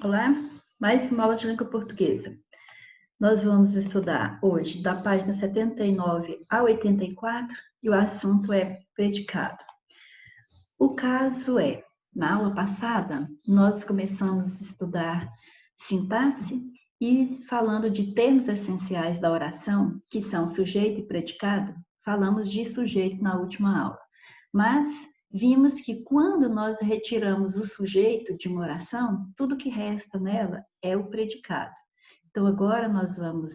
Olá, mais uma aula de língua portuguesa. Nós vamos estudar hoje da página 79 a 84 e o assunto é predicado. O caso é, na aula passada, nós começamos a estudar sintaxe e falando de termos essenciais da oração, que são sujeito e predicado, falamos de sujeito na última aula. Mas vimos que quando nós retiramos o sujeito de uma oração, tudo que resta nela é o predicado. Então agora nós vamos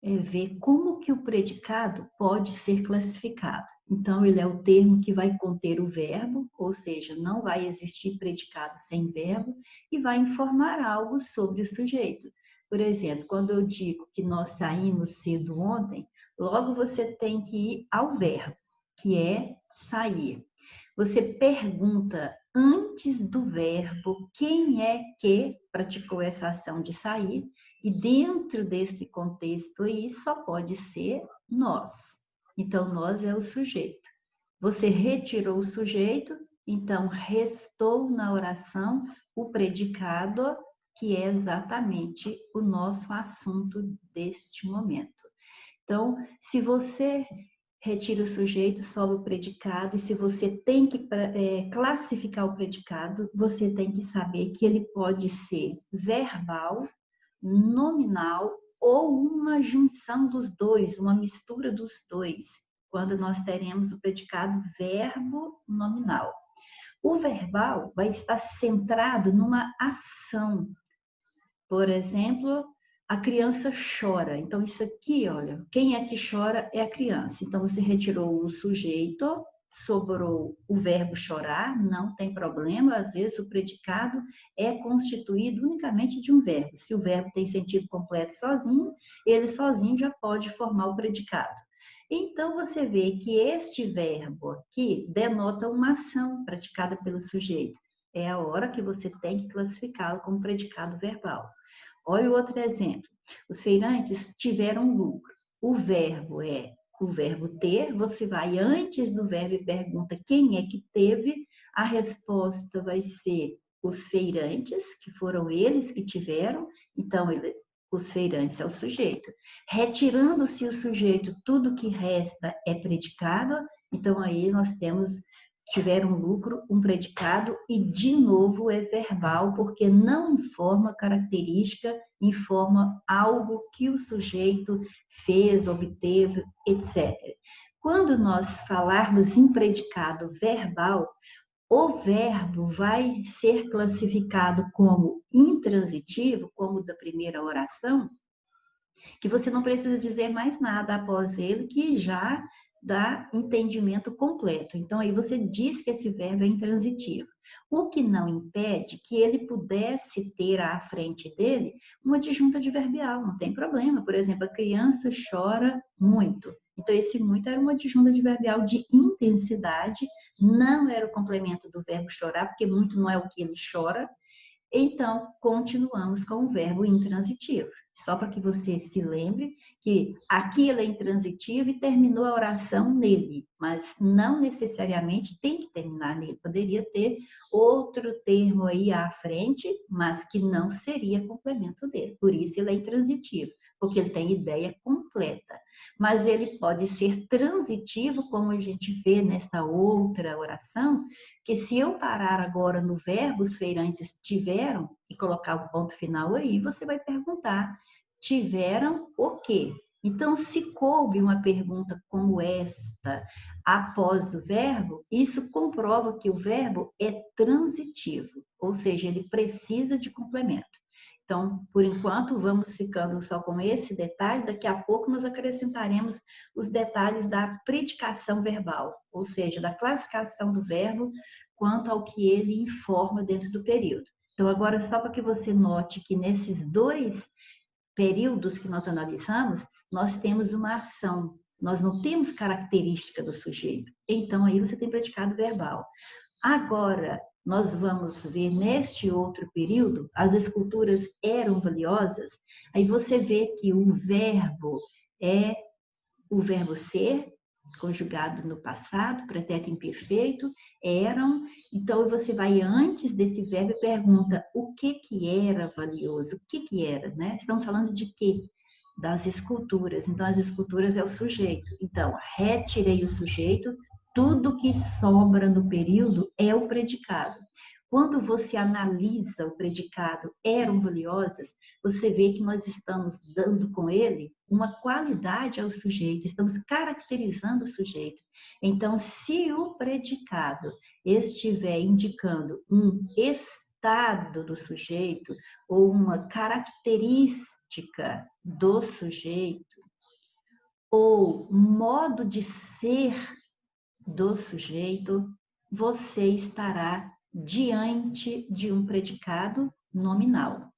ver como que o predicado pode ser classificado. Então ele é o termo que vai conter o verbo, ou seja, não vai existir predicado sem verbo, e vai informar algo sobre o sujeito. Por exemplo, quando eu digo que nós saímos cedo ontem, logo você tem que ir ao verbo, que é sair. Você pergunta antes do verbo quem é que praticou essa ação de sair, e dentro desse contexto aí só pode ser nós. Então, nós é o sujeito. Você retirou o sujeito, então restou na oração o predicado, que é exatamente o nosso assunto deste momento. Então, se você retira o sujeito, sobe o predicado, e se você tem que classificar o predicado, você tem que saber que ele pode ser verbal, nominal ou uma junção dos dois, uma mistura dos dois, quando nós teremos o predicado verbo nominal. O verbal vai estar centrado numa ação. Por exemplo, a criança chora. Então, isso aqui, olha, quem é que chora é a criança. Então, você retirou o sujeito, sobrou o verbo chorar, não tem problema. Às vezes, o predicado é constituído unicamente de um verbo. Se o verbo tem sentido completo sozinho, ele sozinho já pode formar o predicado. Então, você vê que este verbo aqui denota uma ação praticada pelo sujeito. É a hora que você tem que classificá-lo como predicado verbal. Olha o outro exemplo. Os feirantes tiveram lucro. O verbo é o verbo ter. Você vai antes do verbo e pergunta quem é que teve. A resposta vai ser os feirantes, que foram eles que tiveram. Então, os feirantes é o sujeito. Retirando-se o sujeito, tudo que resta é predicado. Então, aí nós tiveram lucro, um predicado, e de novo é verbal, porque não informa característica, informa algo que o sujeito fez, obteve, etc. Quando nós falarmos em predicado verbal, o verbo vai ser classificado como intransitivo, como da primeira oração, que você não precisa dizer mais nada após ele, que já dá entendimento completo. Então, aí você diz que esse verbo é intransitivo. O que não impede que ele pudesse ter à frente dele uma adjunta adverbial, não tem problema. Por exemplo, a criança chora muito. Então, esse muito era uma adjunta adverbial de intensidade, não era o complemento do verbo chorar, porque muito não é o que ele chora. Então, continuamos com o verbo intransitivo. Só para que você se lembre que aquilo é intransitivo e terminou a oração nele, mas não necessariamente tem que terminar nele. Poderia ter outro termo aí à frente, mas que não seria complemento dele. Por isso ele é intransitivo, porque ele tem ideia completa. Mas ele pode ser transitivo, como a gente vê nesta outra oração, que se eu parar agora no verbo os feirantes tiveram e colocar o ponto final aí, você vai perguntar, tiveram o quê? Então, se coube uma pergunta como esta após o verbo, isso comprova que o verbo é transitivo, ou seja, ele precisa de complemento. Então, por enquanto, vamos ficando só com esse detalhe. Daqui a pouco nós acrescentaremos os detalhes da predicação verbal, ou seja, da classificação do verbo quanto ao que ele informa dentro do período. Então, agora, só para que você note que nesses dois períodos que nós analisamos, nós temos uma ação, nós não temos característica do sujeito. Então, aí você tem predicado verbal. Agora, nós vamos ver neste outro período, as esculturas eram valiosas, aí você vê que o verbo é o verbo ser, conjugado no passado, pretérito imperfeito, eram. Então, você vai antes desse verbo e pergunta o que era valioso, o que era, né? Estamos falando de quê? Das esculturas. Então, as esculturas é o sujeito. Então, retirei o sujeito, tudo que sobra no período é o predicado. Quando você analisa o predicado eram valiosas, você vê que nós estamos dando com ele uma qualidade ao sujeito, estamos caracterizando o sujeito. Então, se o predicado estiver indicando um estado do sujeito ou uma característica do sujeito ou modo de ser do sujeito, você estará diante de um predicado nominal.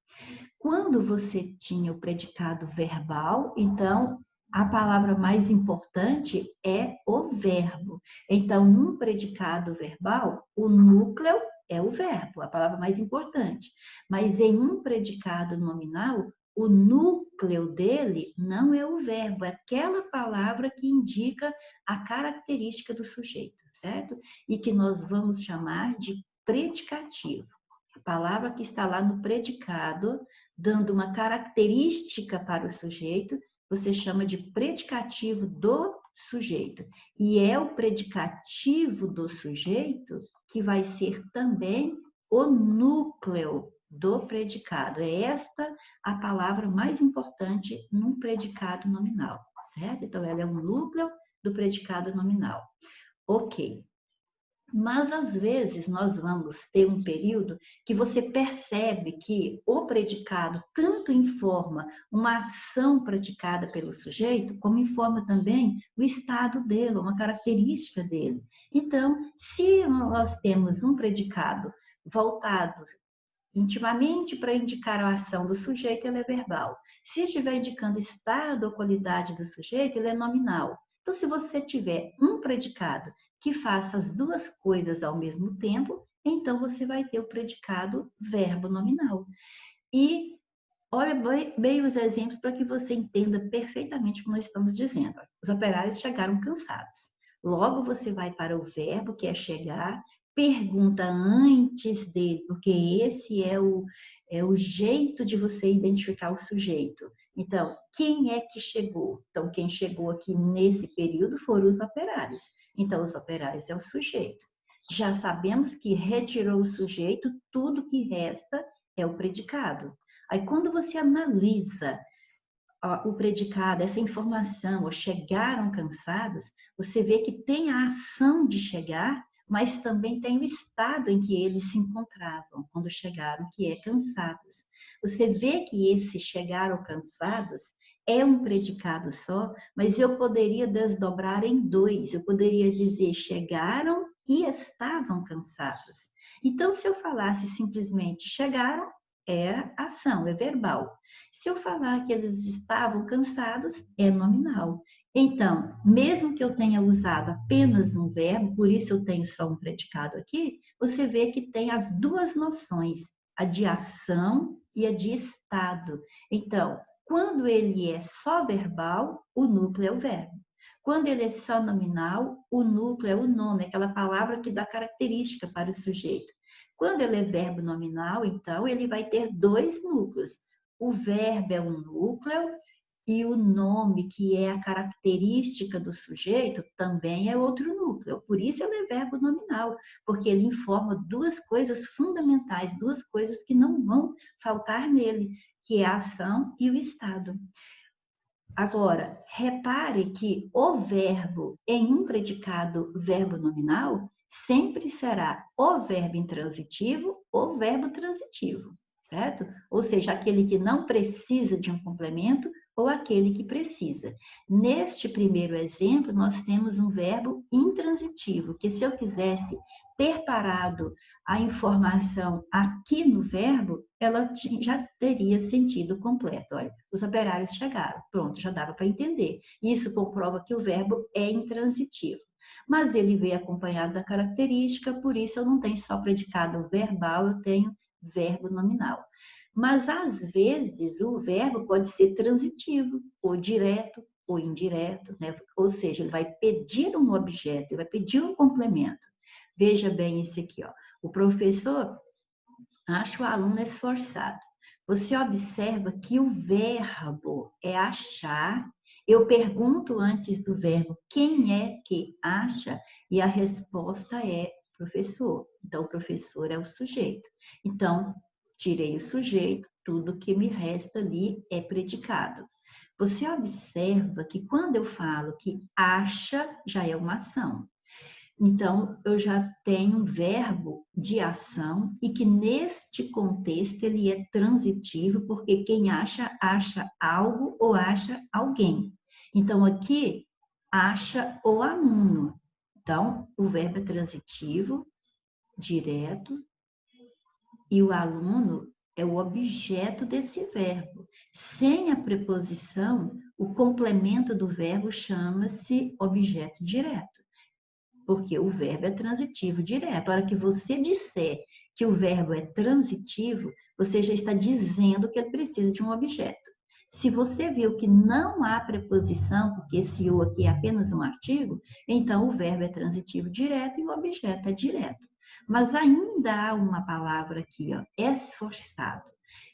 Quando você tinha o predicado verbal, então a palavra mais importante é o verbo. Então, num predicado verbal, o núcleo é o verbo, a palavra mais importante. Mas em um predicado nominal, o núcleo dele não é o verbo, é aquela palavra que indica a característica do sujeito, certo? E que nós vamos chamar de predicativo. A palavra que está lá no predicado, dando uma característica para o sujeito, você chama de predicativo do sujeito. E é o predicativo do sujeito que vai ser também o núcleo do predicado. É esta a palavra mais importante num predicado nominal, certo? Então, ela é um núcleo do predicado nominal. Ok. Mas, às vezes, nós vamos ter um período que você percebe que o predicado tanto informa uma ação praticada pelo sujeito, como informa também o estado dele, uma característica dele. Então, se nós temos um predicado voltado intimamente para indicar a ação do sujeito, ele é verbal. Se estiver indicando estado ou qualidade do sujeito, ele é nominal. Então, se você tiver um predicado que faça as duas coisas ao mesmo tempo, então você vai ter o predicado verbo nominal. E olha bem os exemplos para que você entenda perfeitamente o que nós estamos dizendo. Os operários chegaram cansados. Logo você vai para o verbo, que é chegar, pergunta antes dele, porque esse é o jeito de você identificar o sujeito. Então, quem é que chegou? Então, quem chegou aqui nesse período foram os operários. Então, os operários é o sujeito. Já sabemos que retirou o sujeito, tudo que resta é o predicado. Aí, quando você analisa o predicado, essa informação, chegaram cansados, você vê que tem a ação de chegar, mas também tem o estado em que eles se encontravam quando chegaram, que é cansados. Você vê que esse chegaram cansados é um predicado só, mas eu poderia desdobrar em dois. Eu poderia dizer chegaram e estavam cansados. Então, se eu falasse simplesmente chegaram, é ação, é verbal. Se eu falar que eles estavam cansados, é nominal. Então, mesmo que eu tenha usado apenas um verbo, por isso eu tenho só um predicado aqui, você vê que tem as duas noções, a de ação e a de estado. Então, quando ele é só verbal, o núcleo é o verbo. Quando ele é só nominal, o núcleo é o nome, aquela palavra que dá característica para o sujeito. Quando ele é verbo nominal, então, ele vai ter dois núcleos. O verbo é um núcleo e o nome, que é a característica do sujeito, também é outro núcleo. Por isso ele é verbo nominal, porque ele informa duas coisas fundamentais, duas coisas que não vão faltar nele, que é a ação e o estado. Agora, repare que o verbo em um predicado verbo nominal sempre será o verbo intransitivo ou verbo transitivo, certo? Ou seja, aquele que não precisa de um complemento ou aquele que precisa. Neste primeiro exemplo, nós temos um verbo intransitivo, que se eu quisesse ter parado a informação aqui no verbo, ela já teria sentido completo. Olha, os operários chegaram, pronto, já dava para entender. Isso comprova que o verbo é intransitivo. Mas ele veio acompanhado da característica, por isso eu não tenho só predicado verbal, eu tenho verbo nominal. Mas, às vezes, o verbo pode ser transitivo, ou direto, ou indireto, né? Ou seja, ele vai pedir um objeto, ele vai pedir um complemento. Veja bem esse aqui, ó. O professor acha o aluno esforçado. Você observa que o verbo é achar. Eu pergunto antes do verbo quem é que acha e a resposta é professor. Então, o professor é o sujeito. Então, tirei o sujeito, tudo que me resta ali é predicado. Você observa que quando eu falo que acha, já é uma ação. Então, eu já tenho um verbo de ação e que neste contexto ele é transitivo, porque quem acha, acha algo ou acha alguém. Então, aqui, acha o aluno. Então, o verbo é transitivo, direto, e o aluno é o objeto desse verbo. Sem a preposição, o complemento do verbo chama-se objeto direto. Porque o verbo é transitivo direto. A hora que você disser que o verbo é transitivo, você já está dizendo que ele precisa de um objeto. Se você viu que não há preposição, porque esse o aqui é apenas um artigo, então o verbo é transitivo direto e o objeto é direto. Mas ainda há uma palavra aqui, ó, esforçado.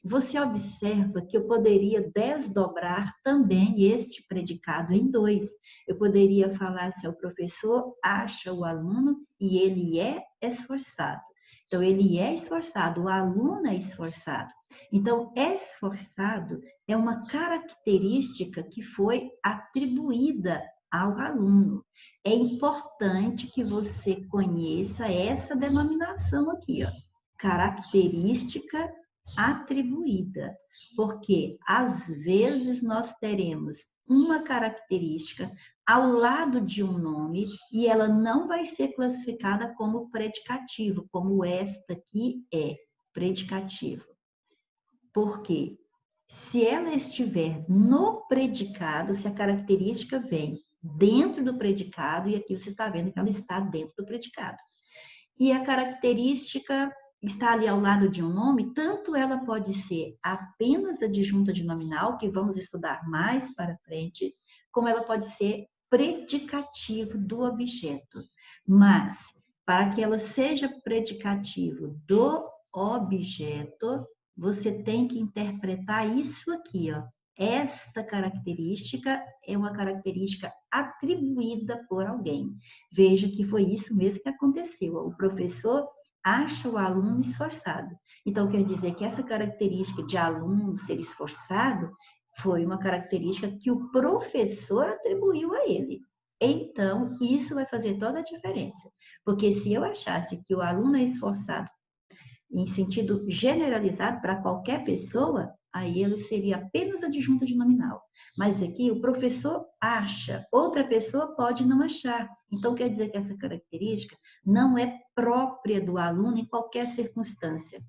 Você observa que eu poderia desdobrar também este predicado em dois. Eu poderia falar se o professor acha o aluno e ele é esforçado. Então, ele é esforçado, o aluno é esforçado. Então, esforçado é uma característica que foi atribuída ao aluno. É importante que você conheça essa denominação aqui, ó, característica atribuída, porque às vezes nós teremos uma característica ao lado de um nome e ela não vai ser classificada como predicativo, como esta aqui é predicativo. Porque se ela estiver no predicado, se a característica vem dentro do predicado, e aqui você está vendo que ela está dentro do predicado, e a característica está ali ao lado de um nome, tanto ela pode ser apenas adjunta de nominal, que vamos estudar mais para frente, como ela pode ser predicativo do objeto. Mas, para que ela seja predicativo do objeto, você tem que interpretar isso aqui, ó. Esta característica é uma característica atribuída por alguém. Veja que foi isso mesmo que aconteceu. O professor acha o aluno esforçado. Então, quer dizer que essa característica de aluno ser esforçado foi uma característica que o professor atribuiu a ele. Então, isso vai fazer toda a diferença. Porque se eu achasse que o aluno é esforçado em sentido generalizado para qualquer pessoa, aí ele seria apenas adjunto de nominal. Mas aqui o professor acha, outra pessoa pode não achar. Então, quer dizer que essa característica não é própria do aluno em qualquer circunstância.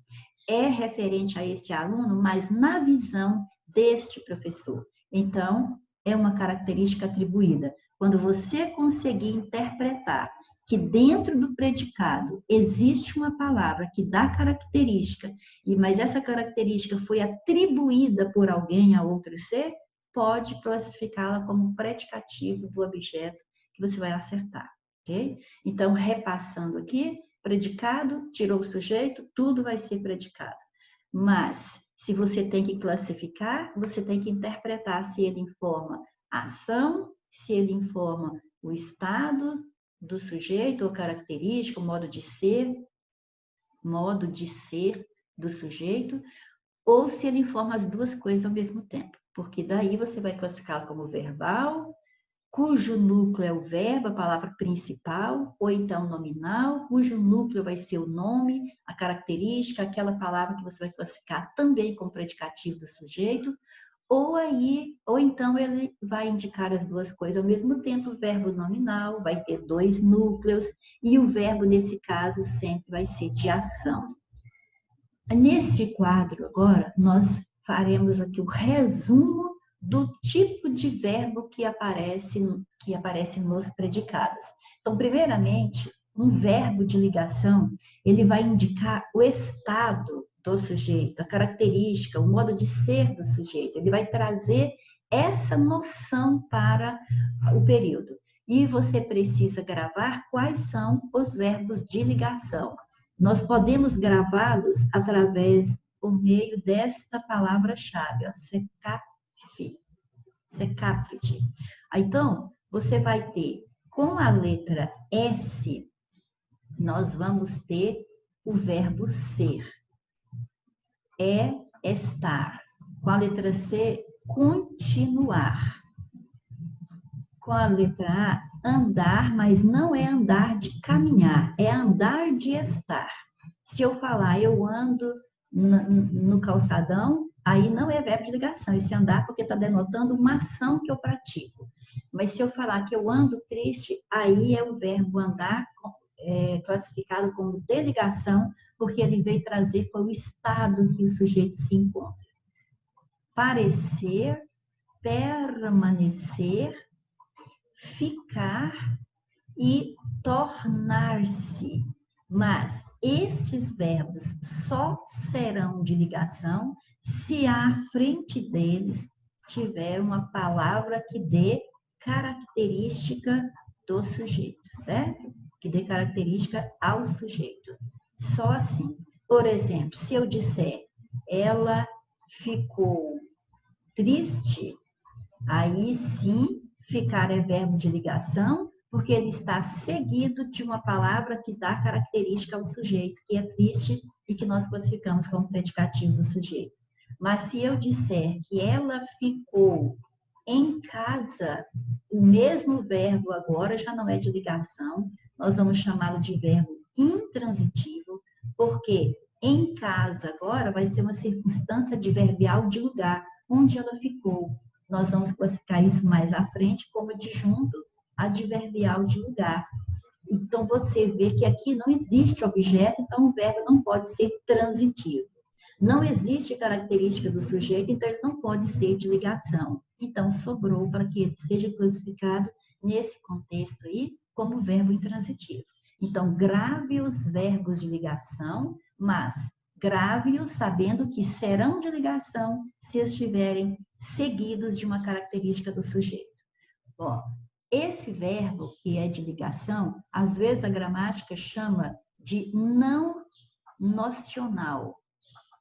É referente a esse aluno, mas na visão deste professor. Então, é uma característica atribuída. Quando você conseguir interpretar que dentro do predicado existe uma palavra que dá característica, mas essa característica foi atribuída por alguém a outro ser, pode classificá-la como predicativo do objeto que você vai acertar, ok? Então, repassando aqui, predicado, tirou o sujeito, tudo vai ser predicado. Mas, se você tem que classificar, você tem que interpretar se ele informa a ação, se ele informa o estado do sujeito ou característica, o modo de ser do sujeito, ou se ele informa as duas coisas ao mesmo tempo. Porque daí você vai classificá-lo como verbal, cujo núcleo é o verbo, a palavra principal, ou então nominal, cujo núcleo vai ser o nome, a característica, aquela palavra que você vai classificar também como predicativo do sujeito, ou então ele vai indicar as duas coisas ao mesmo tempo, o verbo nominal vai ter dois núcleos, e o verbo, nesse caso, sempre vai ser de ação. Neste quadro, agora, nós faremos aqui o resumo do tipo de verbo que aparece nos predicados. Então, primeiramente, um verbo de ligação, ele vai indicar o estado do sujeito, a característica, o modo de ser do sujeito. Ele vai trazer essa noção para o período. E você precisa gravar quais são os verbos de ligação. Nós podemos gravá-los através, por meio desta palavra-chave, secapit. Então, você vai ter, com a letra S, nós vamos ter o verbo ser. É estar. Com a letra C, continuar. Com a letra A, andar, mas não é andar de caminhar, é andar de estar. Se eu falar eu ando no calçadão, aí não é verbo de ligação, esse andar porque está denotando uma ação que eu pratico. Mas se eu falar que eu ando triste, aí é o verbo andar classificado como de ligação, porque ele veio trazer foi o estado que o sujeito se encontra. Parecer, permanecer, ficar e tornar-se. Mas estes verbos só serão de ligação se à frente deles tiver uma palavra que dê característica do sujeito, certo? Que dê característica ao sujeito. Só assim. Por exemplo, se eu disser, ela ficou triste, aí sim, ficar é verbo de ligação, porque ele está seguido de uma palavra que dá característica ao sujeito, que é triste e que nós classificamos como predicativo do sujeito. Mas se eu disser que ela ficou em casa, o mesmo verbo agora já não é de ligação, nós vamos chamá-lo de verbo intransitivo, porque em casa agora vai ser uma circunstância adverbial de lugar, onde ela ficou. Nós vamos classificar isso mais à frente como adjunto adverbial de lugar. Então, você vê que aqui não existe objeto, então o verbo não pode ser transitivo. Não existe característica do sujeito, então ele não pode ser de ligação. Então, sobrou para que ele seja classificado nesse contexto aí como verbo intransitivo. Então, grave os verbos de ligação, mas grave-os sabendo que serão de ligação se estiverem seguidos de uma característica do sujeito. Bom, esse verbo que é de ligação, às vezes a gramática chama de não nocional.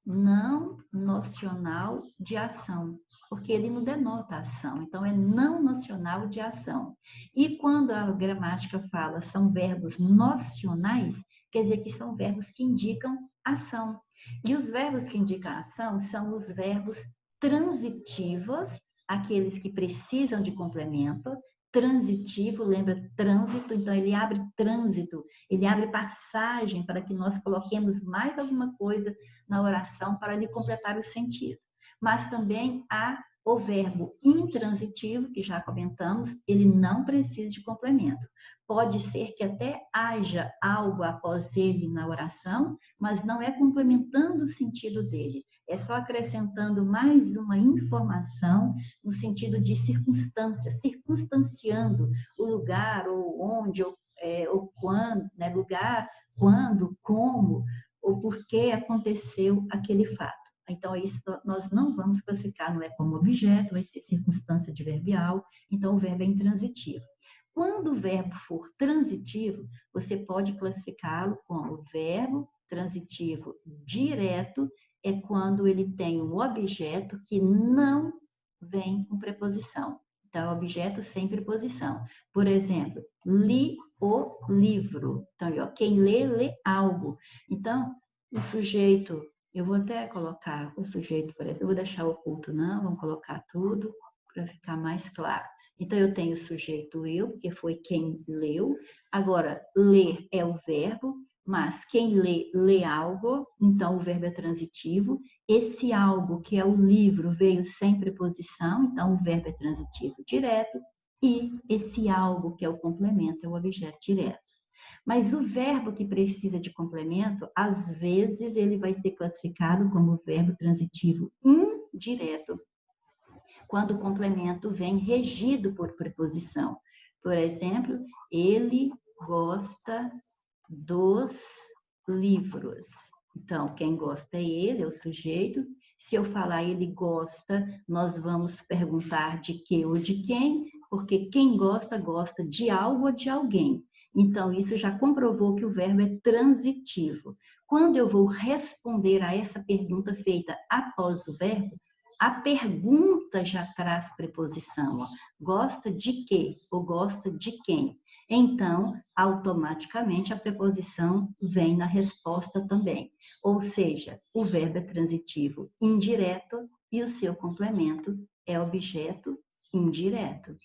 Não nocional de ação, porque ele não denota ação, então é não nocional de ação. E quando a gramática fala são verbos nocionais, quer dizer que são verbos que indicam ação. E os verbos que indicam ação são os verbos transitivos, aqueles que precisam de complemento. Transitivo, lembra trânsito, então ele abre trânsito, ele abre passagem para que nós coloquemos mais alguma coisa na oração para lhe completar o sentido. Mas também há o verbo intransitivo, que já comentamos, ele não precisa de complemento. Pode ser que até haja algo após ele na oração, mas não é complementando o sentido dele. É só acrescentando mais uma informação no sentido de circunstância, circunstanciando o lugar, ou onde, ou quando, né? Lugar, quando, como, ou por que aconteceu aquele fato. Então, isso nós não vamos classificar, não é como objeto, vai ser circunstância adverbial, então o verbo é intransitivo. Quando o verbo for transitivo, você pode classificá-lo como verbo transitivo direto, é quando ele tem um objeto que não vem com preposição. Então, objeto sem preposição. Por exemplo, li o livro. Então, quem lê, lê algo. Então, o sujeito, eu vou até colocar o sujeito, por exemplo, eu vou deixar oculto não, vamos colocar tudo para ficar mais claro. Então, eu tenho o sujeito eu, porque foi quem leu. Agora, ler é o verbo, mas quem lê, lê algo, então o verbo é transitivo. Esse algo, que é o livro, veio sem preposição, então o verbo é transitivo direto. E esse algo, que é o complemento, é o objeto direto. Mas o verbo que precisa de complemento, às vezes ele vai ser classificado como verbo transitivo indireto, quando o complemento vem regido por preposição. Por exemplo, ele gosta dos livros. Então, quem gosta é ele, é o sujeito. Se eu falar ele gosta, nós vamos perguntar de que ou de quem, porque quem gosta, gosta de algo ou de alguém. Então, isso já comprovou que o verbo é transitivo. Quando eu vou responder a essa pergunta feita após o verbo, a pergunta já traz preposição. Ó. Gosta de quê ou gosta de quem? Então, automaticamente a preposição vem na resposta também. Ou seja, o verbo é transitivo indireto e o seu complemento é objeto indireto.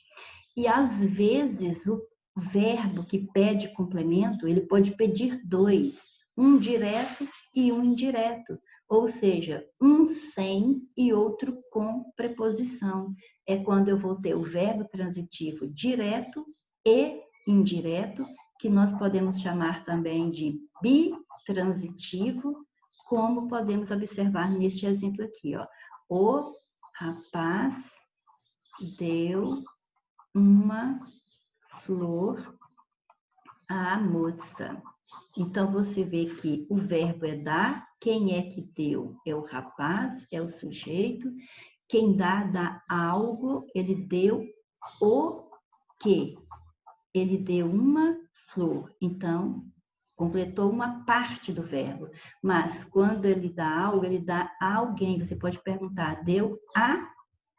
E às vezes o verbo que pede complemento, ele pode pedir dois, um direto e um indireto. Ou seja, um sem e outro com preposição. É quando eu vou ter o verbo transitivo direto e indireto, que nós podemos chamar também de bitransitivo, como podemos observar neste exemplo aqui, ó. O rapaz deu uma flor à moça. Então, você vê que o verbo é dar, quem é que deu? É o rapaz, é o sujeito. Quem dá algo, ele deu o quê? Ele deu uma flor. Então, completou uma parte do verbo. Mas, quando ele dá algo, ele dá a alguém. Você pode perguntar, deu a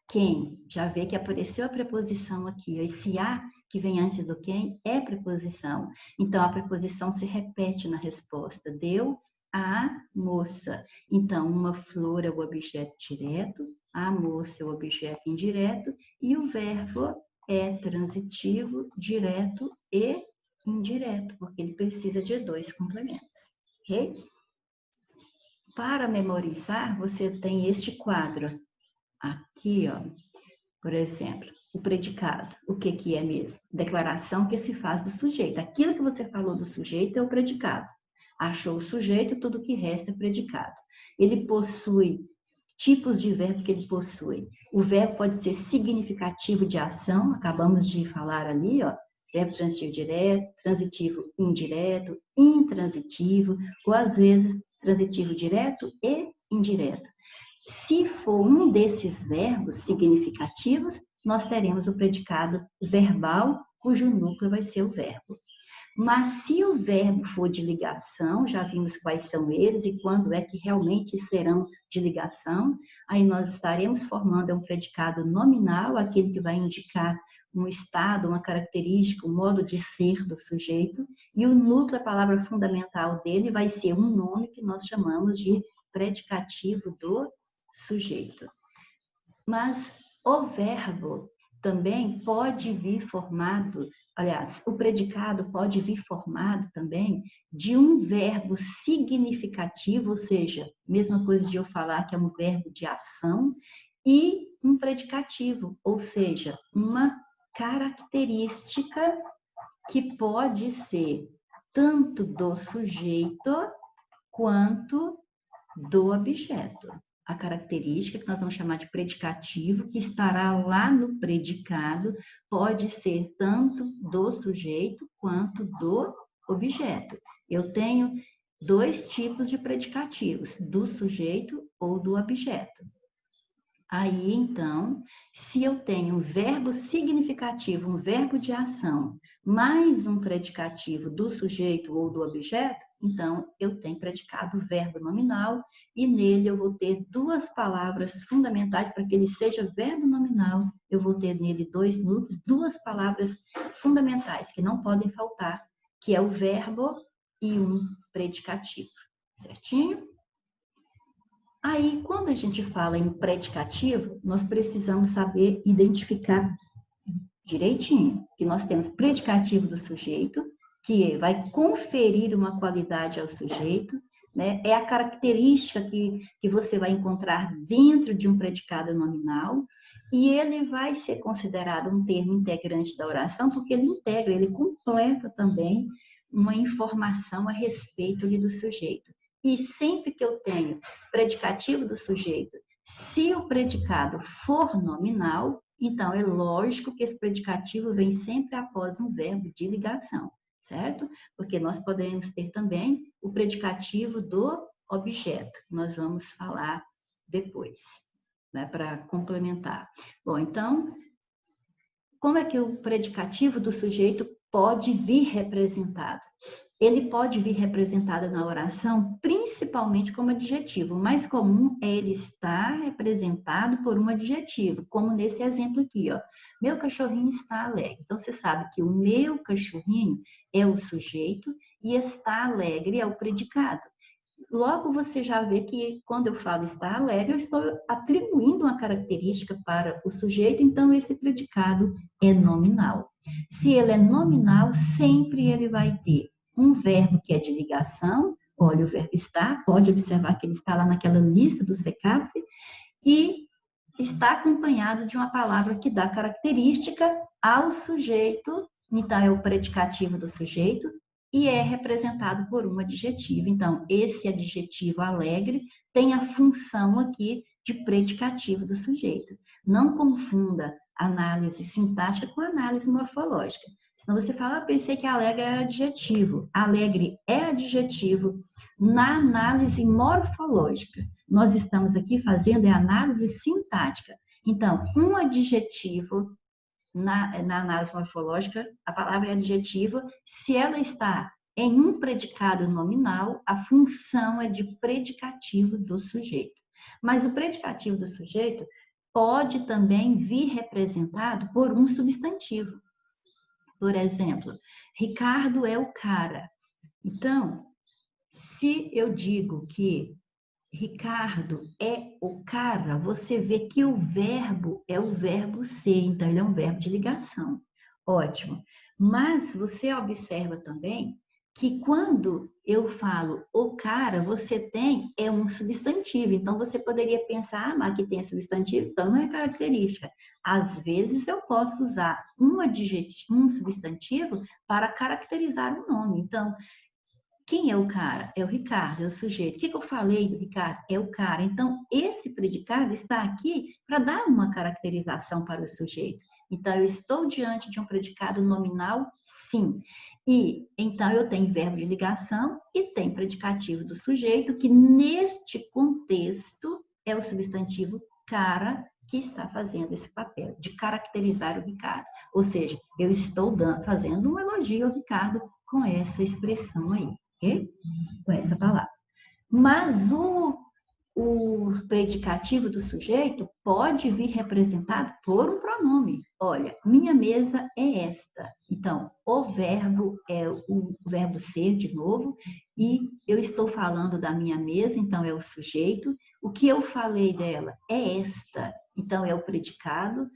quem? Já vê que apareceu a preposição aqui. Esse a que vem antes do quem é preposição. Então, a preposição se repete na resposta. Deu a moça. Então, uma flor é o objeto direto, a moça é o objeto indireto e o verbo é transitivo, direto e indireto, porque ele precisa de dois complementos. Ok? Para memorizar, você tem este quadro. Aqui, ó, por exemplo, o predicado. O que é mesmo? Declaração que se faz do sujeito. Aquilo que você falou do sujeito é o predicado. Achou o sujeito, tudo que resta é predicado. Ele possui tipos de verbo que ele possui. O verbo pode ser significativo de ação, acabamos de falar ali, ó, verbo transitivo direto, transitivo indireto, intransitivo, ou às vezes transitivo direto e indireto. Se for um desses verbos significativos, nós teremos o predicado verbal, cujo núcleo vai ser o verbo. Mas se o verbo for de ligação, já vimos quais são eles e quando é que realmente serão de ligação, aí nós estaremos formando um predicado nominal, aquele que vai indicar um estado, uma característica, um modo de ser do sujeito, e o núcleo, a palavra fundamental dele, vai ser um nome que nós chamamos de predicativo do sujeito. Mas o verbo também pode vir formado, aliás, o predicado pode vir formado também de um verbo significativo, ou seja, mesma coisa de eu falar que é um verbo de ação, e um predicativo, ou seja, uma característica que pode ser tanto do sujeito quanto do objeto. A característica que nós vamos chamar de predicativo, que estará lá no predicado, pode ser tanto do sujeito quanto do objeto. Eu tenho dois tipos de predicativos, do sujeito ou do objeto. Aí, então, se eu tenho um verbo significativo, um verbo de ação, mais um predicativo do sujeito ou do objeto, então eu tenho predicado verbo nominal e nele eu vou ter duas palavras fundamentais para que ele seja verbo nominal. Eu vou ter nele dois núcleos, duas palavras fundamentais que não podem faltar, que é o verbo e um predicativo. Certinho? Aí, quando a gente fala em predicativo, nós precisamos saber identificar direitinho que nós temos predicativo do sujeito, que vai conferir uma qualidade ao sujeito, né? É a característica que você vai encontrar dentro de um predicado nominal, e ele vai ser considerado um termo integrante da oração, porque ele integra, ele completa também uma informação a respeito ali do sujeito. E sempre que eu tenho predicativo do sujeito, se o predicado for nominal, então é lógico que esse predicativo vem sempre após um verbo de ligação, certo? Porque nós podemos ter também o predicativo do objeto. Nós vamos falar depois, né, para complementar. Bom, então, como é que o predicativo do sujeito pode vir representado? Ele pode vir representado na oração principalmente como adjetivo. O mais comum é ele estar representado por um adjetivo, como nesse exemplo aqui, ó. Meu cachorrinho está alegre. Então, você sabe que o meu cachorrinho é o sujeito e está alegre é o predicado. Logo, você já vê que quando eu falo estar alegre, eu estou atribuindo uma característica para o sujeito, então esse predicado é nominal. Se ele é nominal, sempre ele vai ter um verbo que é de ligação, olha o verbo estar, pode observar que ele está lá naquela lista do SECAF, e está acompanhado de uma palavra que dá característica ao sujeito, então é o predicativo do sujeito, e é representado por um adjetivo. Então, esse adjetivo alegre tem a função aqui de predicativo do sujeito. Não confunda análise sintática com análise morfológica. Senão você fala, pensei que alegre era adjetivo. Alegre é adjetivo na análise morfológica. Nós estamos aqui fazendo a análise sintática. Então, um adjetivo na análise morfológica, a palavra é adjetivo, se ela está em um predicado nominal, a função é de predicativo do sujeito. Mas o predicativo do sujeito pode também vir representado por um substantivo. Por exemplo, Ricardo é o cara. Então, se eu digo que Ricardo é o cara, você vê que o verbo é o verbo ser, então ele é um verbo de ligação. Ótimo. Mas você observa também que quando eu falo o cara, você tem um substantivo. Então você poderia pensar, mas aqui tem substantivo, então não é característica. Às vezes eu posso usar um adjetivo, um substantivo para caracterizar o nome. Então, quem é o cara? É o Ricardo, é o sujeito. O que eu falei do Ricardo? É o cara. Então, esse predicado está aqui para dar uma caracterização para o sujeito. Então, eu estou diante de um predicado nominal, sim. E, então, eu tenho verbo de ligação e tem predicativo do sujeito, que neste contexto é o substantivo cara que está fazendo esse papel de caracterizar o Ricardo. Ou seja, eu estou fazendo um elogio ao Ricardo com essa expressão aí. Okay? Com essa palavra. Mas o predicativo do sujeito pode vir representado por um pronome. Olha, minha mesa é esta. Então, o verbo é o verbo ser, de novo, e eu estou falando da minha mesa, então é o sujeito. O que eu falei dela é esta, então é o predicado.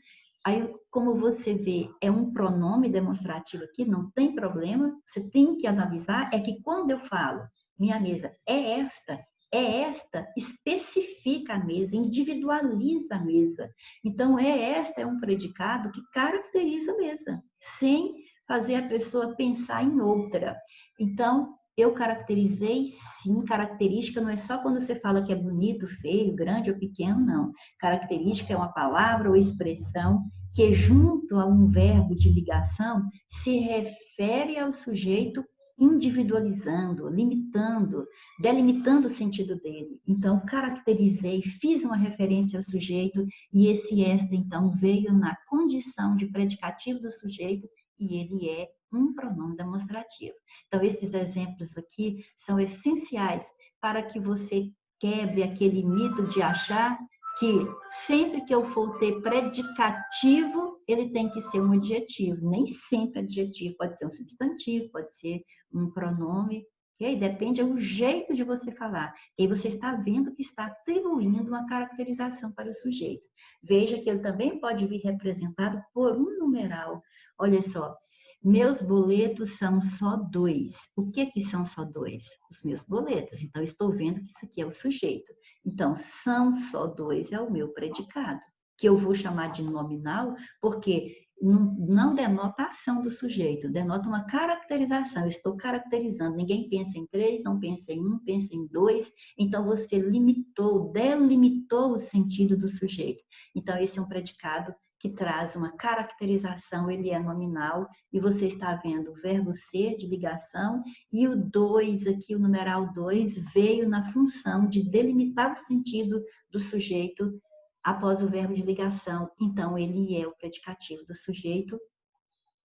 Aí, como você vê, é um pronome demonstrativo aqui, não tem problema. Você tem que analisar, é que quando eu falo, minha mesa é esta, especifica a mesa, individualiza a mesa. Então, é um predicado que caracteriza a mesa, sem fazer a pessoa pensar em outra. Então, eu caracterizei, sim, característica não é só quando você fala que é bonito, feio, grande ou pequeno, não. Característica é uma palavra ou expressão que, junto a um verbo de ligação, se refere ao sujeito individualizando, limitando, delimitando o sentido dele. Então, caracterizei, fiz uma referência ao sujeito e esse esta, então, veio na condição de predicativo do sujeito e ele é um pronome demonstrativo. Então, esses exemplos aqui são essenciais para que você quebre aquele mito de achar que sempre que eu for ter predicativo, ele tem que ser um adjetivo. Nem sempre adjetivo, pode ser um substantivo, pode ser um pronome, okay? Depende do jeito de você falar. E aí você está vendo que está atribuindo uma caracterização para o sujeito. Veja que ele também pode vir representado por um numeral. Olha só, meus boletos são só 2. O que são só 2? Os meus boletos. Então, estou vendo que isso aqui é o sujeito. Então, são só 2 é o meu predicado, que eu vou chamar de nominal, porque não denota a ação do sujeito, denota uma caracterização. Eu estou caracterizando. Ninguém pensa em 3, não pensa em 1, pensa em 2. Então, você delimitou o sentido do sujeito. Então, esse é um predicado que traz uma caracterização, ele é nominal, e você está vendo o verbo ser de ligação, e o 2 aqui, o numeral 2, veio na função de delimitar o sentido do sujeito após o verbo de ligação. Então, ele é o predicativo do sujeito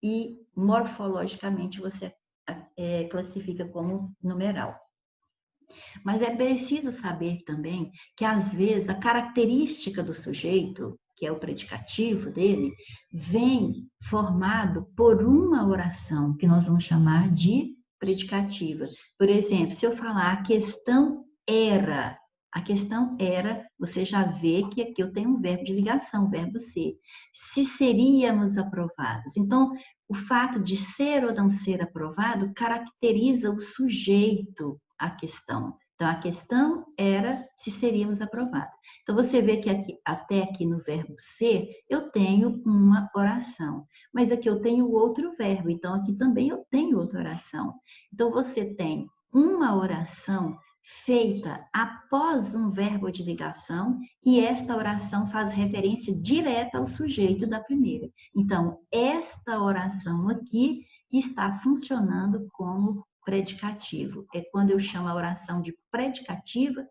e morfologicamente você classifica como numeral. Mas é preciso saber também que, às vezes, a característica do sujeito, que é o predicativo dele, vem formado por uma oração, que nós vamos chamar de predicativa. Por exemplo, se eu falar a questão era, você já vê que aqui eu tenho um verbo de ligação, o verbo ser. Se seríamos aprovados. Então, o fato de ser ou não ser aprovado caracteriza o sujeito à questão. Então, a questão era se seríamos aprovados. Então, você vê que até aqui no verbo ser, eu tenho uma oração. Mas aqui eu tenho outro verbo, então aqui também eu tenho outra oração. Então, você tem uma oração feita após um verbo de ligação e esta oração faz referência direta ao sujeito da primeira. Então, esta oração aqui está funcionando como predicativo. É quando eu chamo a oração de predicativa,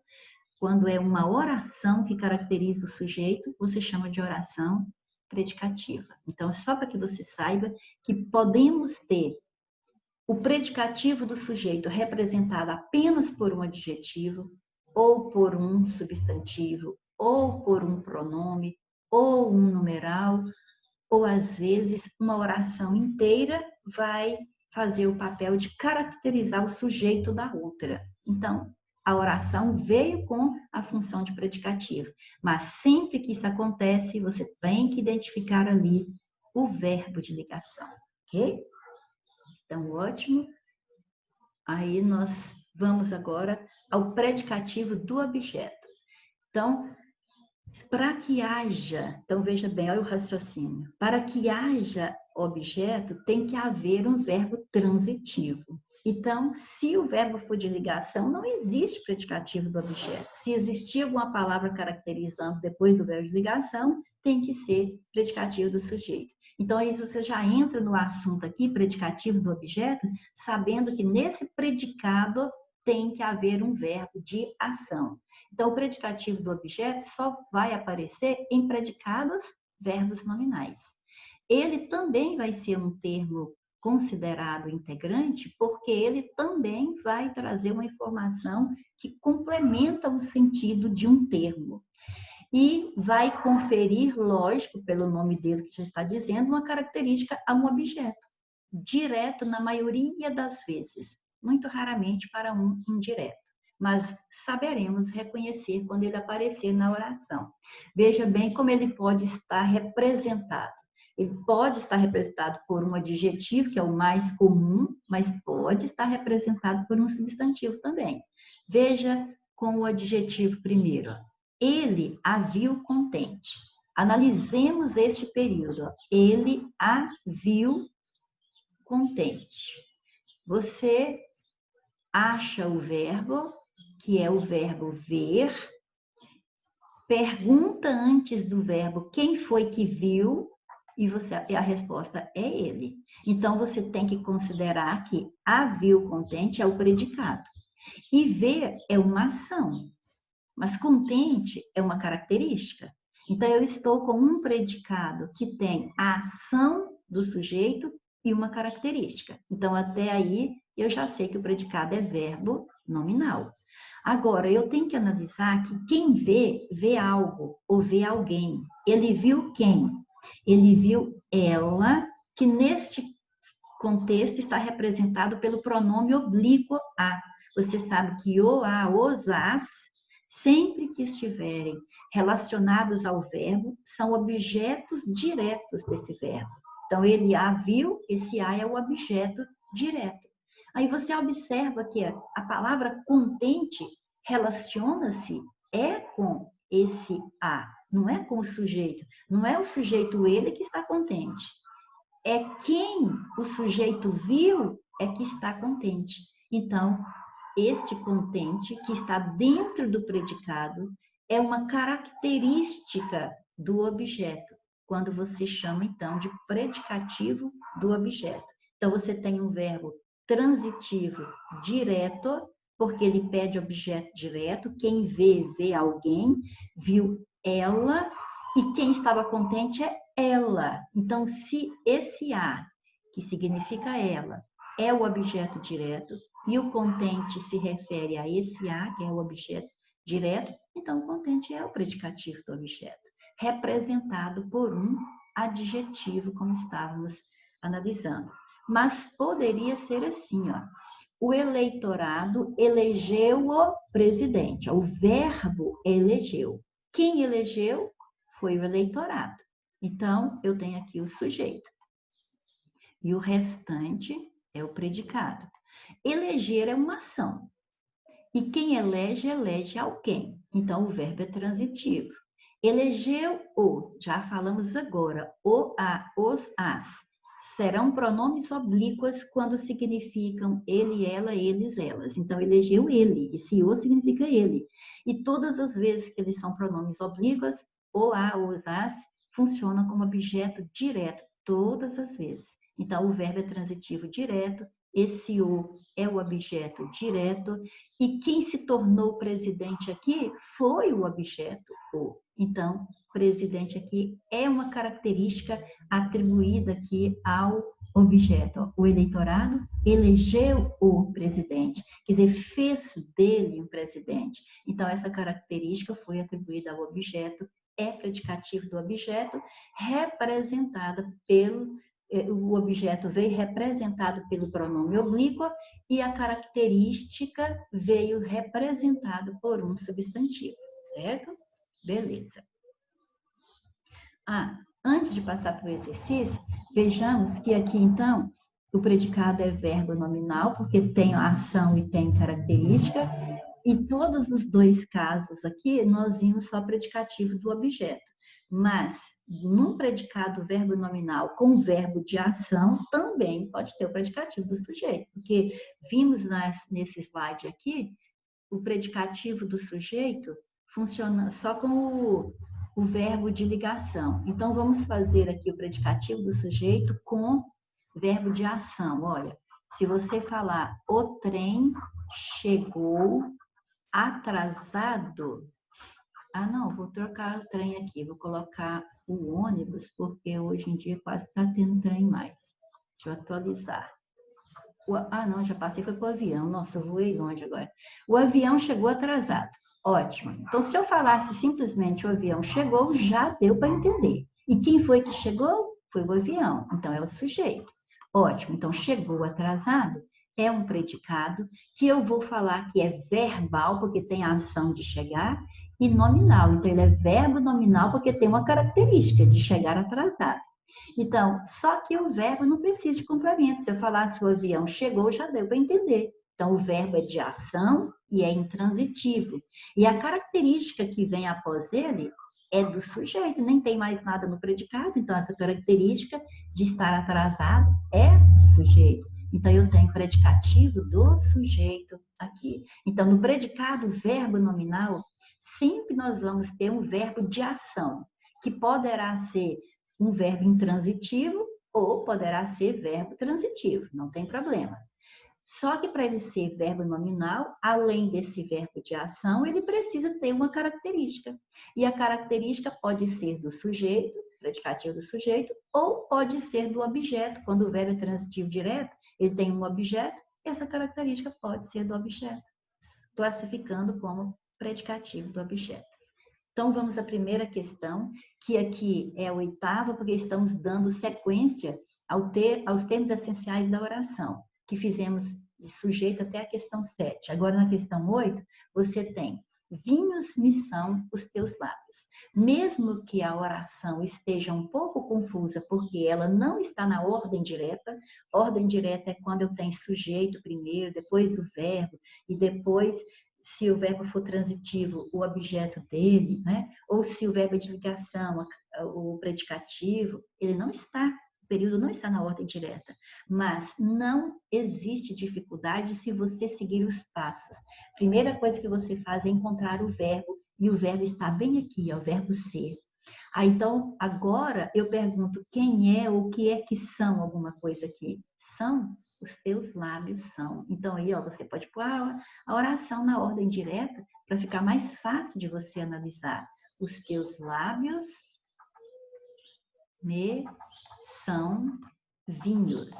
quando é uma oração que caracteriza o sujeito, você chama de oração predicativa. Então, só para que você saiba que podemos ter o predicativo do sujeito representado apenas por um adjetivo, ou por um substantivo, ou por um pronome, ou um numeral, ou às vezes uma oração inteira vai fazer o papel de caracterizar o sujeito da outra. Então, a oração veio com a função de predicativo, mas sempre que isso acontece, você tem que identificar ali o verbo de ligação, ok? Então, ótimo. Aí nós vamos agora ao predicativo do objeto. Então, para que haja, então veja bem, olha o raciocínio. Para que haja objeto, tem que haver um verbo transitivo. Então, se o verbo for de ligação, não existe predicativo do objeto. Se existir alguma palavra caracterizando depois do verbo de ligação, tem que ser predicativo do sujeito. Então, aí você já entra no assunto aqui, predicativo do objeto, sabendo que nesse predicado tem que haver um verbo de ação. Então, o predicativo do objeto só vai aparecer em predicados verbos nominais. Ele também vai ser um termo considerado integrante, porque ele também vai trazer uma informação que complementa o sentido de um termo. E vai conferir, lógico, pelo nome dele que já está dizendo, uma característica a um objeto. Direto na maioria das vezes, muito raramente para um indireto. Mas saberemos reconhecer quando ele aparecer na oração. Veja bem como ele pode estar representado. Ele pode estar representado por um adjetivo, que é o mais comum, mas pode estar representado por um substantivo também. Veja com o adjetivo primeiro. Ele a viu contente. Analisemos este período. Ele a viu contente. Você acha o verbo, que é o verbo ver, pergunta antes do verbo quem foi que viu, e a resposta é ele. Então, você tem que considerar que a viu contente é o predicado. E ver é uma ação, mas contente é uma característica. Então, eu estou com um predicado que tem a ação do sujeito e uma característica. Então, até aí, eu já sei que o predicado é verbo nominal. Agora, eu tenho que analisar que quem vê, vê algo ou vê alguém. Ele viu quem? Ele viu ela, que neste contexto está representado pelo pronome oblíquo a. Você sabe que o, a, os, as, sempre que estiverem relacionados ao verbo, são objetos diretos desse verbo. Então, ele a viu, esse a é o objeto direto. Aí você observa que a palavra contente relaciona-se com esse a, não é com o sujeito. Não é o sujeito ele que está contente. É quem o sujeito viu é que está contente. Então, este contente que está dentro do predicado é uma característica do objeto. quando você chama, então, de predicativo do objeto. Então, você tem um verbo transitivo direto, porque ele pede objeto direto. Quem vê, vê alguém, viu ela, e quem estava contente é ela. Então, se esse A, que significa ela, é o objeto direto, e o contente se refere a esse A, que é o objeto direto, então o contente é o predicativo do objeto, representado por um adjetivo, como estávamos analisando. Mas poderia ser assim, ó. O eleitorado elegeu o presidente. O verbo elegeu. Quem elegeu foi o eleitorado. Então, eu tenho aqui o sujeito. E o restante é o predicado. Eleger é uma ação. E quem elege, elege alguém. Então, o verbo é transitivo. Elegeu o, já falamos agora, o, a, os, as. Serão pronomes oblíquos quando significam ele, ela, eles, elas. Então, elegeu ele. Esse o significa ele. E todas as vezes que eles são pronomes oblíquos, o, a, os, as, funcionam como objeto direto. Todas as vezes. Então, o verbo é transitivo direto. Esse o é o objeto direto. E quem se tornou presidente aqui foi o objeto o. Então, presidente aqui é uma característica atribuída aqui ao objeto. O eleitorado elegeu o presidente, quer dizer, fez dele um presidente. Então, essa característica foi atribuída ao objeto, é predicativo do objeto, representada pelo o objeto veio representado pelo pronome oblíquo e a característica veio representado por um substantivo, certo? Beleza. Antes de passar para o exercício, vejamos que aqui, então, o predicado é verbo nominal, porque tem a ação e tem característica, e todos os dois casos aqui, nós vimos só predicativo do objeto. Mas, num predicado verbo nominal com verbo de ação, também pode ter o predicativo do sujeito. Porque vimos nesse slide aqui, o predicativo do sujeito funciona só com o verbo de ligação. Então, vamos fazer aqui o predicativo do sujeito com verbo de ação. Olha, se você falar o trem chegou atrasado. Não, vou trocar o trem aqui, vou colocar o ônibus, porque hoje em dia quase está tendo trem mais. Deixa eu atualizar. Não, já passei, foi para o avião. Nossa, eu voei longe agora. O avião chegou atrasado. Ótimo. Então, se eu falasse simplesmente o avião chegou, já deu para entender. E quem foi que chegou? Foi o avião. Então, é o sujeito. Ótimo. Então, chegou atrasado é um predicado que eu vou falar que é verbal, porque tem a ação de chegar, e nominal. Então, ele é verbo nominal porque tem uma característica de chegar atrasado. Então, só que o verbo não precisa de complemento. Se eu falasse o avião chegou, já deu para entender. Então, o verbo é de ação e é intransitivo. E a característica que vem após ele é do sujeito, nem tem mais nada no predicado. Então, essa característica de estar atrasado é do sujeito. Então, eu tenho predicativo do sujeito aqui. Então, no predicado verbo nominal, sempre nós vamos ter um verbo de ação, que poderá ser um verbo intransitivo ou poderá ser verbo transitivo, não tem problema. Só que para ele ser verbo nominal, além desse verbo de ação, ele precisa ter uma característica. E a característica pode ser do sujeito, predicativo do sujeito, ou pode ser do objeto. Quando o verbo é transitivo direto, ele tem um objeto, essa característica pode ser do objeto, classificando como predicativo do objeto. Então, vamos à primeira questão, que aqui é a oitava, porque estamos dando sequência aos termos essenciais da oração, que fizemos de sujeito até a questão 7. Agora, na questão 8, você tem: vinhos me são os teus lábios. Mesmo que a oração esteja um pouco confusa, porque ela não está na ordem direta é quando eu tenho sujeito primeiro, depois o verbo, e depois, se o verbo for transitivo, o objeto dele, né? Ou se o verbo é de ligação, o predicativo, ele não está, o período não está na ordem direta. Mas não existe dificuldade se você seguir os passos. Primeira coisa que você faz é encontrar o verbo, e o verbo está bem aqui, é o verbo ser. Ah, então, agora eu pergunto quem é ou o que é que são alguma coisa aqui. São, os teus lábios são. Então, aí, ó, você pode pôr a oração na ordem direta para ficar mais fácil de você analisar. Os teus lábios me são vinhos.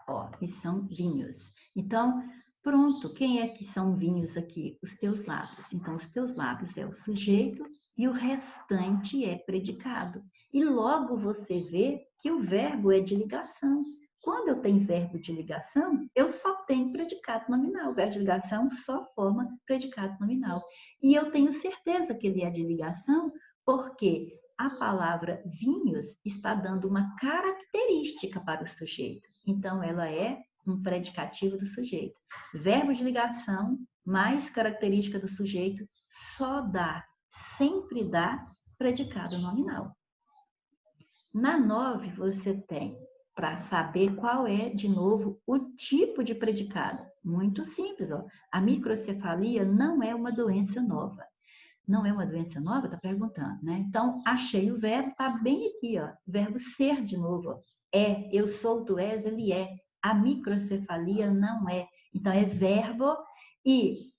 Ó, e são vinhos. Então, pronto, quem é que são vinhos aqui? Os teus lábios. Então, os teus lábios é o sujeito e o restante é predicado. E logo você vê que o verbo é de ligação. Quando eu tenho verbo de ligação, eu só tenho predicado nominal. O verbo de ligação só forma predicado nominal. E eu tenho certeza que ele é de ligação porque a palavra vinhos está dando uma característica para o sujeito. Então, ela é um predicativo do sujeito. Verbo de ligação mais característica do sujeito só dá, sempre dá, predicado nominal. Na 9, você tem, para saber qual é, de novo, o tipo de predicado. Muito simples, ó. A microcefalia não é uma doença nova. Não é uma doença nova? Está perguntando, né? Então, achei o verbo, está bem aqui, ó. Verbo ser de novo. Ó. É, eu sou, tu és, ele é. A microcefalia não é. Então, é verbo e,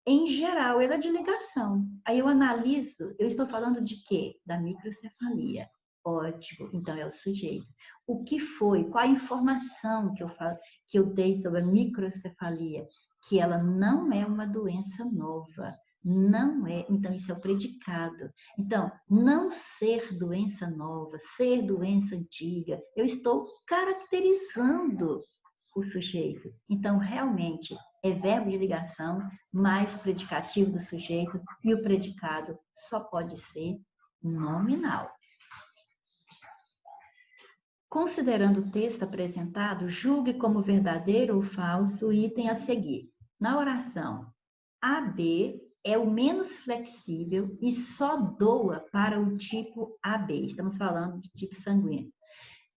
em geral, ele é de ligação. Aí eu analiso, eu estou falando de quê? Da microcefalia. Ótimo, então é o sujeito. O que foi? Qual a informação que eu dei sobre a microcefalia? Que ela não é uma doença nova. Não é, então isso é o predicado. Então, não ser doença nova, ser doença antiga, eu estou caracterizando o sujeito. Então, realmente, é verbo de ligação mais predicativo do sujeito e o predicado só pode ser nominal. Considerando o texto apresentado, julgue como verdadeiro ou falso o item a seguir. Na oração, AB é o menos flexível e só doa para o tipo AB. Estamos falando de tipo sanguíneo.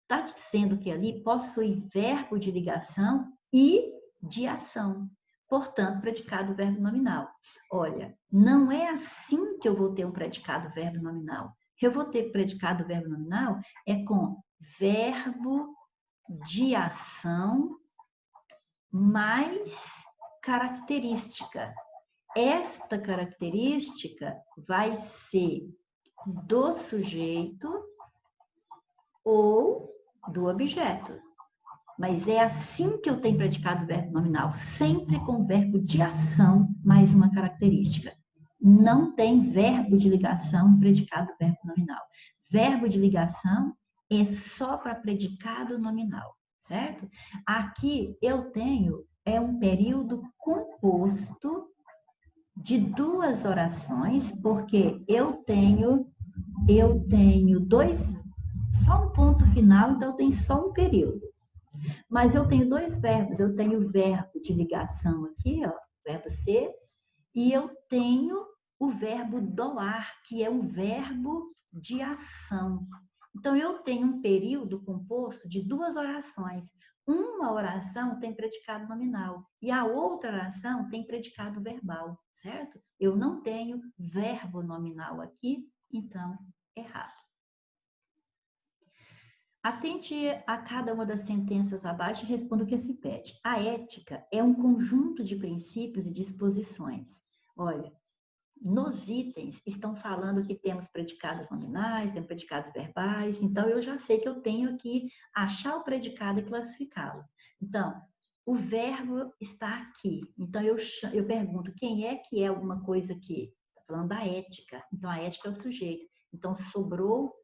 Está dizendo que ali possui verbo de ligação e de ação. Portanto, predicado verbo nominal. Olha, não é assim que eu vou ter um predicado verbo nominal. Eu vou ter predicado verbo nominal é com verbo de ação mais característica. Esta característica vai ser do sujeito ou do objeto. Mas é assim que eu tenho predicado verbo nominal, sempre com verbo de ação mais uma característica. Não tem verbo de ligação predicado verbo nominal. Verbo de ligação é só para predicado nominal, certo? Aqui eu tenho um período composto de duas orações, porque eu tenho só um ponto final, então eu tenho só um período. Mas eu tenho dois verbos, eu tenho o verbo de ligação aqui, ó, verbo ser, e eu tenho o verbo doar, que é um verbo de ação. Então, eu tenho um período composto de duas orações. Uma oração tem predicado nominal e a outra oração tem predicado verbal, certo? Eu não tenho verbo nominal aqui, então, errado. Atente a cada uma das sentenças abaixo e responda o que se pede. A ética é um conjunto de princípios e disposições. Olha, nos itens estão falando que temos predicados nominais, temos predicados verbais, então eu já sei que eu tenho que achar o predicado e classificá-lo. Então, o verbo está aqui. Então, eu pergunto, quem é que é alguma coisa aqui? Está falando da ética. Então, a ética é o sujeito. Então, sobrou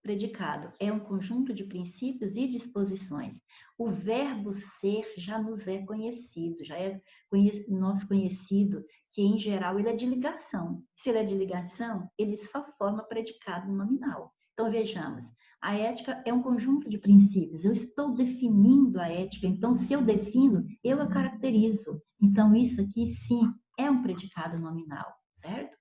predicado. É um conjunto de princípios e disposições. O verbo ser já nos é conhecido, já é nosso conhecido, que em geral ele é de ligação. Se ele é de ligação, ele só forma predicado nominal. Então, vejamos, a ética é um conjunto de princípios. Eu estou definindo a ética, então, se eu defino, eu a caracterizo. Então, isso aqui, sim, é um predicado nominal, certo?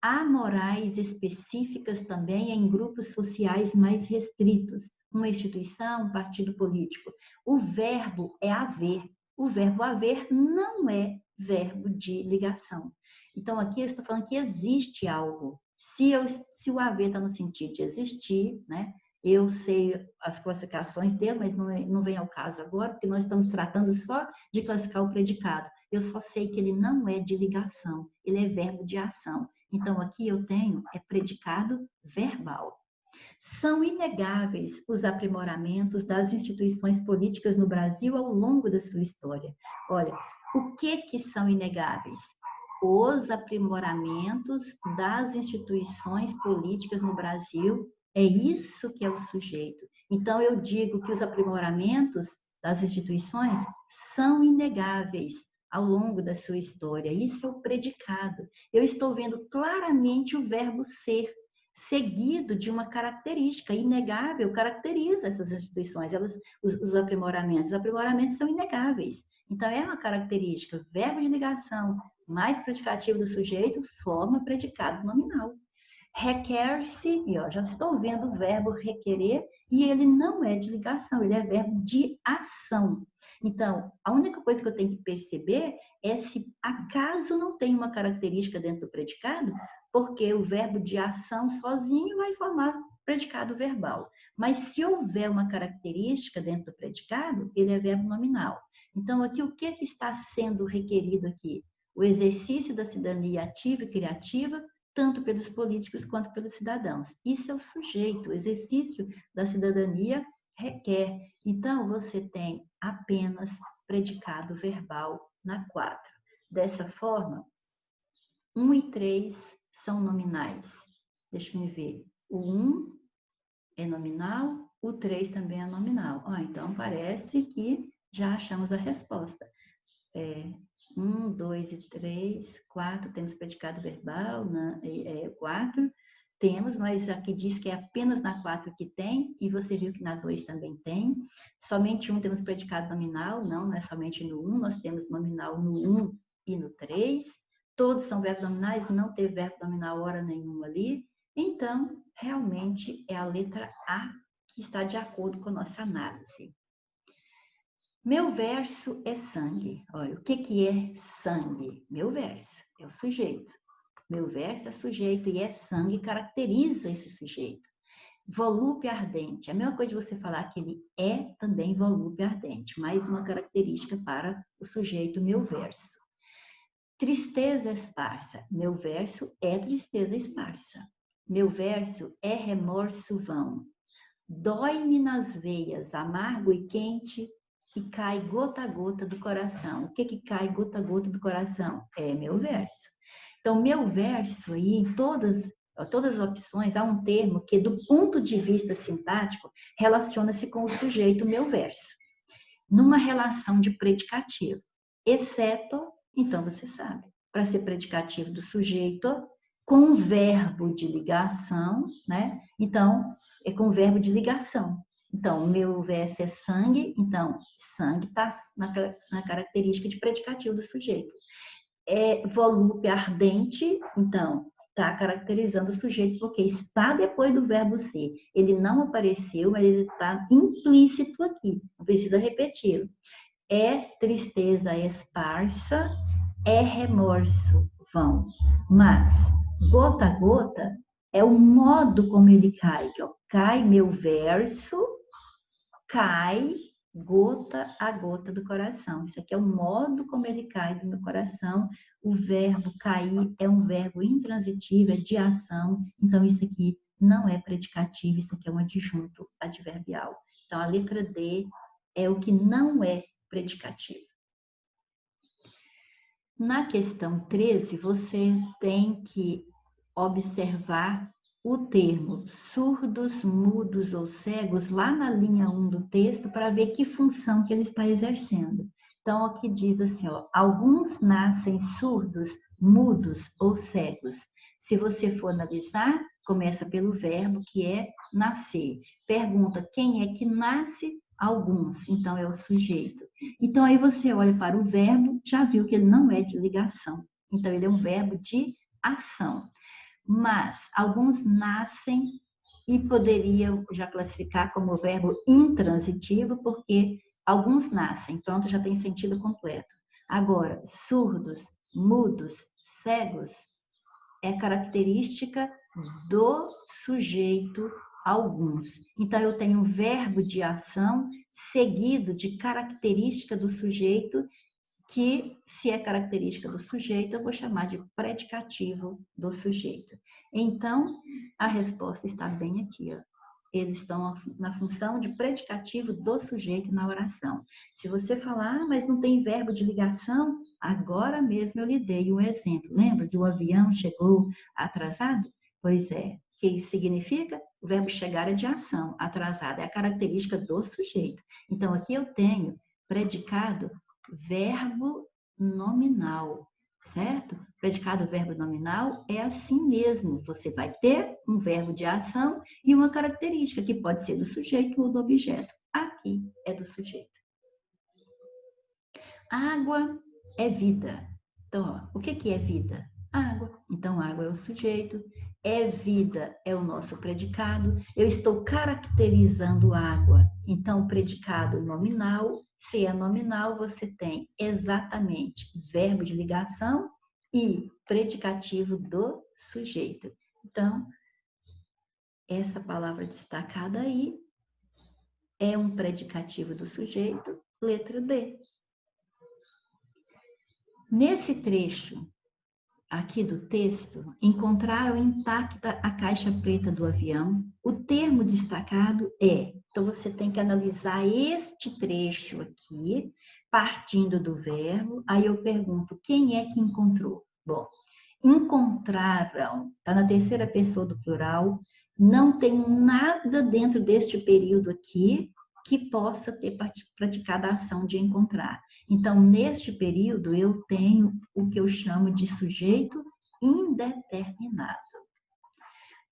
Há morais específicas também em grupos sociais mais restritos, uma instituição, um partido político. O verbo é haver. O verbo haver não é verbo de ligação. Então, aqui eu estou falando que existe algo. Se o haver está no sentido de existir, né? Eu sei as classificações dele, mas não vem ao caso agora, porque nós estamos tratando só de classificar o predicado. Eu só sei que ele não é de ligação, ele é verbo de ação. Então, aqui eu tenho predicado verbal. São inegáveis os aprimoramentos das instituições políticas no Brasil ao longo da sua história. Olha, o que são inegáveis? Os aprimoramentos das instituições políticas no Brasil, é isso que é o sujeito. Então, eu digo que os aprimoramentos das instituições são inegáveis ao longo da sua história. Isso é o predicado. Eu estou vendo claramente o verbo ser, seguido de uma característica inegável, caracteriza essas instituições, os aprimoramentos. Os aprimoramentos são inegáveis. Então, é uma característica, verbo de ligação mais predicativo do sujeito, forma predicado nominal. Requer-se, e ó, já estou vendo o verbo requerer, e ele não é de ligação, ele é verbo de ação. Então, a única coisa que eu tenho que perceber é se acaso não tem uma característica dentro do predicado, porque o verbo de ação sozinho vai formar predicado verbal. Mas se houver uma característica dentro do predicado, ele é verbo nominal. Então, aqui, o que está sendo requerido aqui? O exercício da cidadania ativa e criativa, tanto pelos políticos quanto pelos cidadãos. Isso é o sujeito, o exercício da cidadania requer. Então, você tem apenas predicado verbal na 4. Dessa forma, 1 e 3 são nominais. Deixa eu ver. O 1 é nominal, o 3 também é nominal. Então, parece que já achamos a resposta. 1, 2 e 3, 4, temos predicado verbal, 4, temos, mas aqui diz que é apenas na 4 que tem, e você viu que na 2 também tem. Somente 1 temos predicado nominal, não é somente no 1, nós temos nominal no 1 e no 3. Todos são verbos nominais, não teve verbo nominal hora nenhuma ali. Então, realmente é a letra A que está de acordo com a nossa análise. Meu verso é sangue. Olha, o que é sangue? Meu verso é o sujeito. Meu verso é sujeito e é sangue, caracteriza esse sujeito. Volúpia ardente. A mesma coisa de você falar que ele é também volúpia ardente. Mais uma característica para o sujeito, meu verso. Tristeza esparsa. Meu verso é tristeza esparsa. Meu verso é remorso vão. Dói-me nas veias, amargo e quente, e cai gota a gota do coração. O que cai gota a gota do coração? É meu verso. Então, meu verso aí, em todas as opções, há um termo que, do ponto de vista sintático, relaciona-se com o sujeito meu verso, numa relação de predicativo. Exceto, então você sabe, para ser predicativo do sujeito, com verbo de ligação, né? Então, é com verbo de ligação. Então, meu verso é sangue, então, sangue está na característica de predicativo do sujeito. É volúpia ardente, então, está caracterizando o sujeito porque está depois do verbo ser. Ele não apareceu, mas ele está implícito aqui, não precisa repeti-lo. É tristeza esparsa, é remorso vão. Mas, gota a gota, é o modo como ele cai. Ó. Cai meu verso, cai gota a gota do coração. Isso aqui é o modo como ele cai do meu coração. O verbo cair é um verbo intransitivo, é de ação. Então, isso aqui não é predicativo, isso aqui é um adjunto adverbial. Então, a letra D é o que não é predicativo. Na questão 13, você tem que observar o termo surdos, mudos ou cegos lá na linha 1 do texto para ver que função que ele está exercendo. Então, aqui diz assim, ó, alguns nascem surdos, mudos ou cegos. Se você for analisar, começa pelo verbo que é nascer. Pergunta quem é que nasce? Alguns, então é o sujeito. Então, aí você olha para o verbo, já viu que ele não é de ligação. Então, ele é um verbo de ação. Mas alguns nascem e poderia já classificar como verbo intransitivo, porque alguns nascem, pronto, já tem sentido completo. Agora, surdos, mudos, cegos, é característica do sujeito alguns. Então, eu tenho um verbo de ação seguido de característica do sujeito, que, se é característica do sujeito, eu vou chamar de predicativo do sujeito. Então, a resposta está bem aqui, ó. Eles estão na função de predicativo do sujeito na oração. Se você falar, ah, mas não tem verbo de ligação, agora mesmo eu lhe dei um exemplo. Lembra de um avião chegou atrasado? Pois é. O que isso significa? O verbo chegar é de ação, atrasado é a característica do sujeito. Então, aqui eu tenho predicado verbo nominal, certo? Predicado verbo nominal é assim mesmo. Você vai ter um verbo de ação e uma característica, que pode ser do sujeito ou do objeto. Aqui é do sujeito. Água é vida. Então, ó, o que é vida? Água. Então, água é o sujeito. É vida é o nosso predicado. Eu estou caracterizando água. Então, o predicado nominal, se é nominal, você tem exatamente verbo de ligação e predicativo do sujeito. Então, essa palavra destacada aí é um predicativo do sujeito, letra D. Nesse trecho aqui do texto, encontraram intacta a caixa preta do avião. O termo destacado é, então você tem que analisar este trecho aqui, partindo do verbo. Aí eu pergunto, quem é que encontrou? Bom, encontraram, está na terceira pessoa do plural, não tem nada dentro deste período aqui que possa ter praticado a ação de encontrar. Então, neste período, eu tenho o que eu chamo de sujeito indeterminado.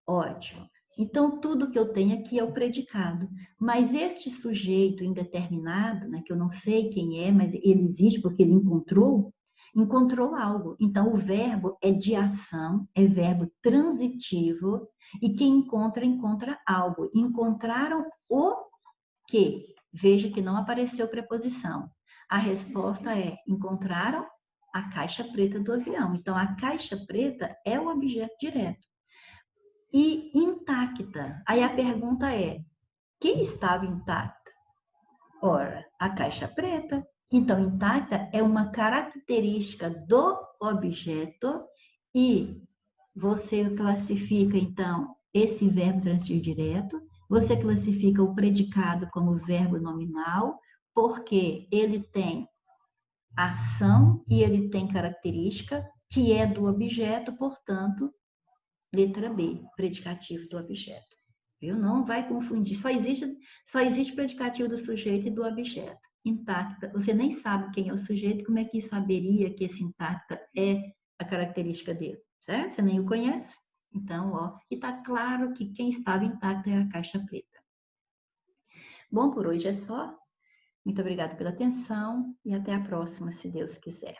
Ótimo. Então, tudo que eu tenho aqui é o predicado. Mas este sujeito indeterminado, né, que eu não sei quem é, mas ele existe porque ele encontrou algo. Então, o verbo é de ação, é verbo transitivo, e quem encontra, encontra algo. Encontraram o quê? Veja que não apareceu preposição. A resposta é, encontraram a caixa preta do avião. Então, a caixa preta é o objeto direto. E intacta. Aí a pergunta é, quem estava intacta? Ora, a caixa preta. Então, intacta é uma característica do objeto e você classifica, então, esse verbo transitivo direto, você classifica o predicado como verbo nominal, porque ele tem ação e ele tem característica que é do objeto, portanto, letra B, predicativo do objeto. Viu? Não vai confundir, só existe predicativo do sujeito e do objeto. Intacta, você nem sabe quem é o sujeito, como é que saberia que esse intacta é a característica dele, certo? Você nem o conhece. Então, ó, e tá claro que quem estava intacta era a caixa preta. Bom, por hoje é só. Muito obrigada pela atenção e até a próxima, se Deus quiser.